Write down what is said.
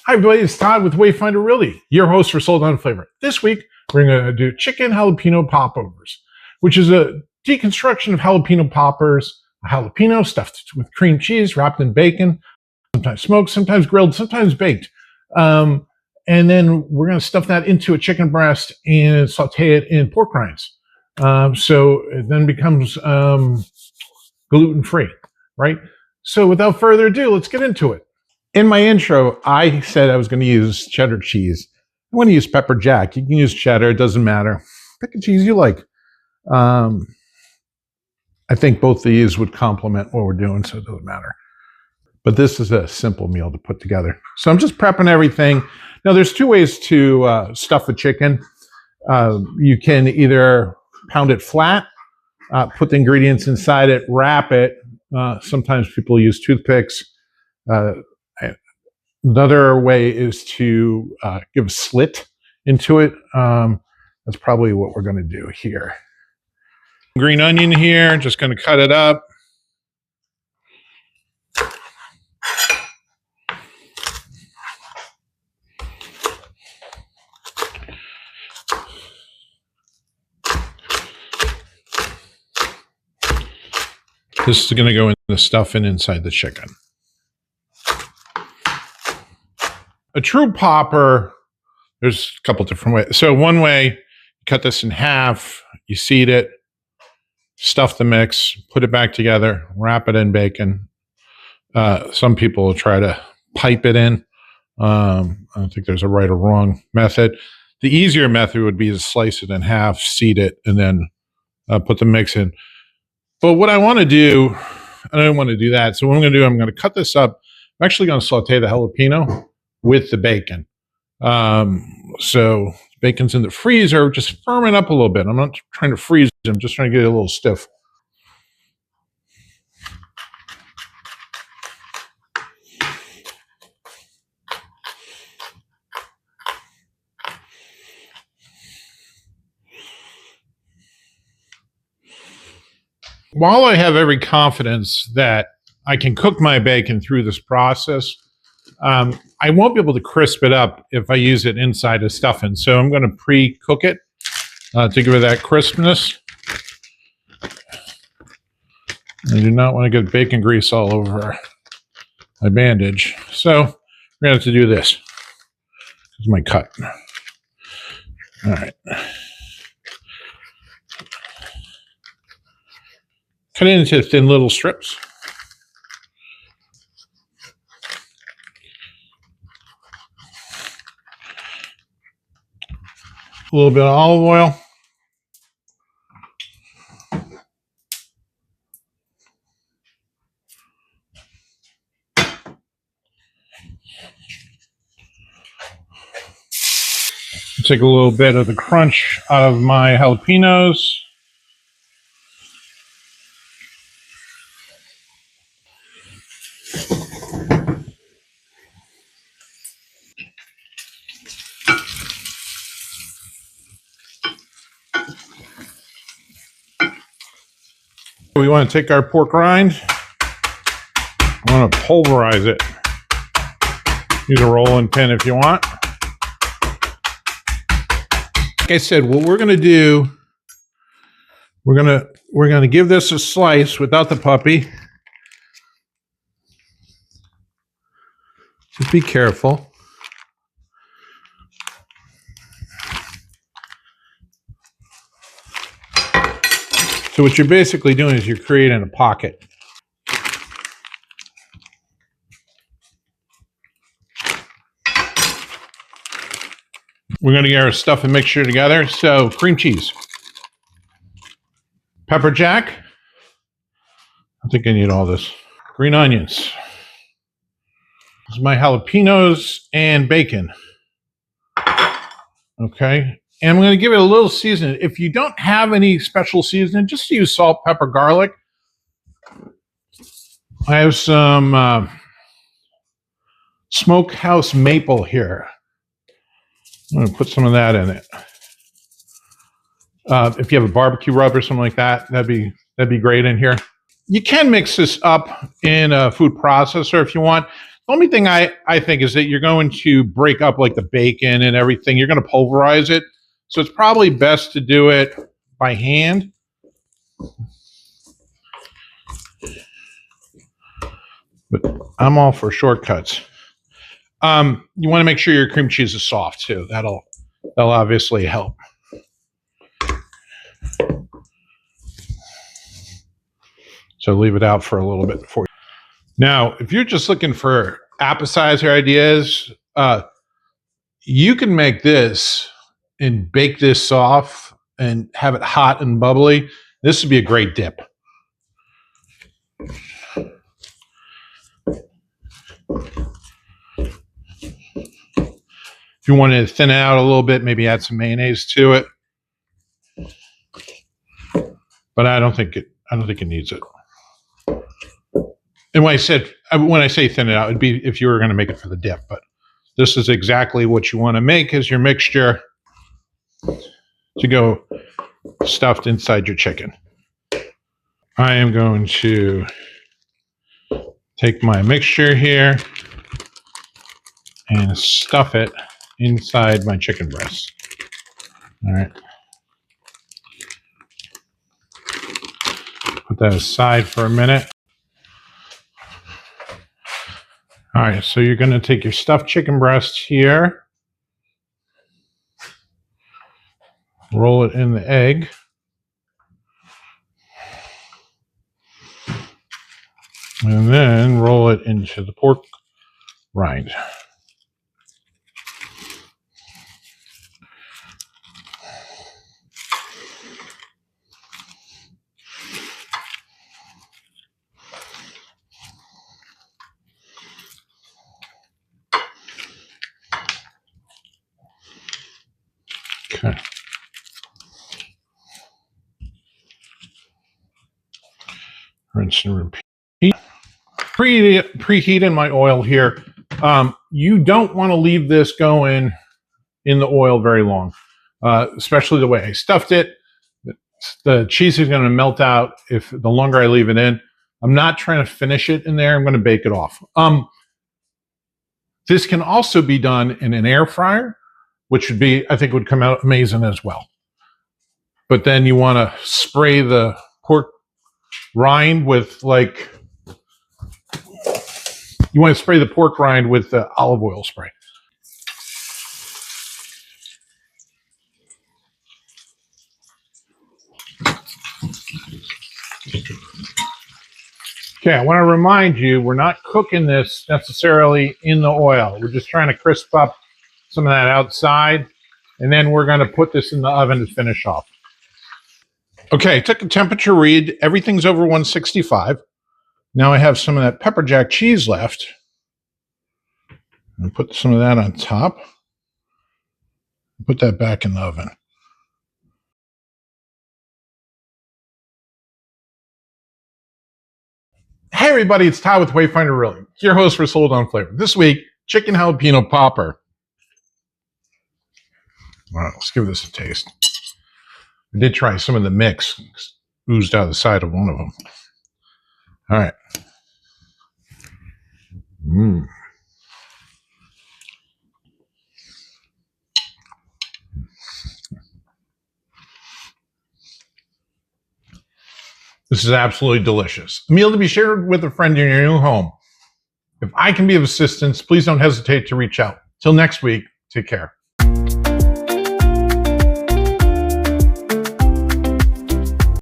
Hi everybody, it's Todd with Wayfinder Realty, your host for Sold On Flavor. This week, we're going to do chicken jalapeno popovers, which is a deconstruction of jalapeno poppers, a jalapeno stuffed with cream cheese, wrapped in bacon, sometimes smoked, sometimes grilled, sometimes baked. And then we're going to stuff that into a chicken breast and saute it in pork rinds. So it then becomes gluten-free, right? So without further ado, let's get into it. In my intro, I said I was going to use cheddar cheese. I want to use pepper jack. You can use cheddar. It doesn't matter. Pick a cheese you like. I think both of these would complement what we're doing, so it doesn't matter. But this is a simple meal to put together. So I'm just prepping everything. Now, there's two ways to stuff the chicken. You can either pound it flat, put the ingredients inside it, wrap it. Sometimes people use toothpicks. Another way is to give a slit into it. That's probably what we're going to do here. Green onion here, just going to cut it up. This is going to go in the stuffing inside the chicken. A true popper, there's a couple different ways. So one way, you cut this in half, you seed it, stuff the mix, put it back together, wrap it in bacon. Some people will try to pipe it in. I don't think there's a right or wrong method. The easier method would be to slice it in half, seed it, and then put the mix in. But what I want to do, I don't want to do that. So what I'm going to do, I'm going to cut this up. I'm actually going to saute the jalapeno with the bacon. So bacon's in the freezer, just firming up a little bit. I'm not trying to freeze it. I'm just trying to get it a little stiff. While I have every confidence that I can cook my bacon through this process, I won't be able to crisp it up if I use it inside a stuffing. So I'm going to pre-cook it to give it that crispness. I do not want to get bacon grease all over my bandage. So we're going to have to do this. This is my cut. All right. Cut it into thin little strips. A little bit of olive oil. Take a little bit of the crunch out of my jalapenos. We want to take our pork rind. I want to pulverize it. Use a rolling pin if you want. Like I said, what we're going to do, we're going to give this a slice without the puppy. Just be careful. So what you're basically doing is you're creating a pocket. We're going to get our stuff and mixture together. So cream cheese, pepper jack. I think I need all this. Green onions. This is my jalapenos and bacon. Okay. And I'm going to give it a little seasoning. If you don't have any special seasoning, just use salt, pepper, garlic. I have some smokehouse maple here. I'm going to put some of that in it. If you have a barbecue rub or something like that, that'd be great in here. You can mix this up in a food processor if you want. The only thing I think is that you're going to break up like the bacon and everything. You're going to pulverize it. So it's probably best to do it by hand. But I'm all for shortcuts. You want to make sure your cream cheese is soft too. That'll obviously help. So leave it out for a little bit before. Now, if you're just looking for appetizer ideas, you can make this and bake this soft and have it hot and bubbly. This would be a great dip. If you want to thin it out a little bit, maybe add some mayonnaise to it. But I don't think it needs it. And when I say thin it out, it'd be if you were going to make it for the dip. But this is exactly what you want to make as your mixture to go stuffed inside your chicken. I am going to take my mixture here and stuff it inside my chicken breast. All right. Put that aside for a minute. All right, so you're going to take your stuffed chicken breast here, roll it in the egg, and then roll it into the pork rind. Okay. Rinse and repeat. Preheating my oil here. You don't want to leave this going in the oil very long, especially the way I stuffed it. The cheese is going to melt out if the longer I leave it in. I'm not trying to finish it in there. I'm going to bake it off. This can also be done in an air fryer, which would be, I think, would come out amazing as well. But then you want to spray the pork rind with the olive oil spray. Okay, I want to remind you, we're not cooking this necessarily in the oil. We're just trying to crisp up some of that outside, and then we're going to put this in the oven to finish off. Okay, took a temperature read. Everything's over 165. Now I have some of that pepper jack cheese left. And put some of that on top. Put that back in the oven. Hey everybody, it's Todd with Wayfinder Really, your host for Sold on Flavor. This week, chicken jalapeno popper. All right, let's give this a taste. I did try some of the mix. Oozed out the side of one of them. All right. This is absolutely delicious. A meal to be shared with a friend in your new home. If I can be of assistance, please don't hesitate to reach out. Till next week, take care.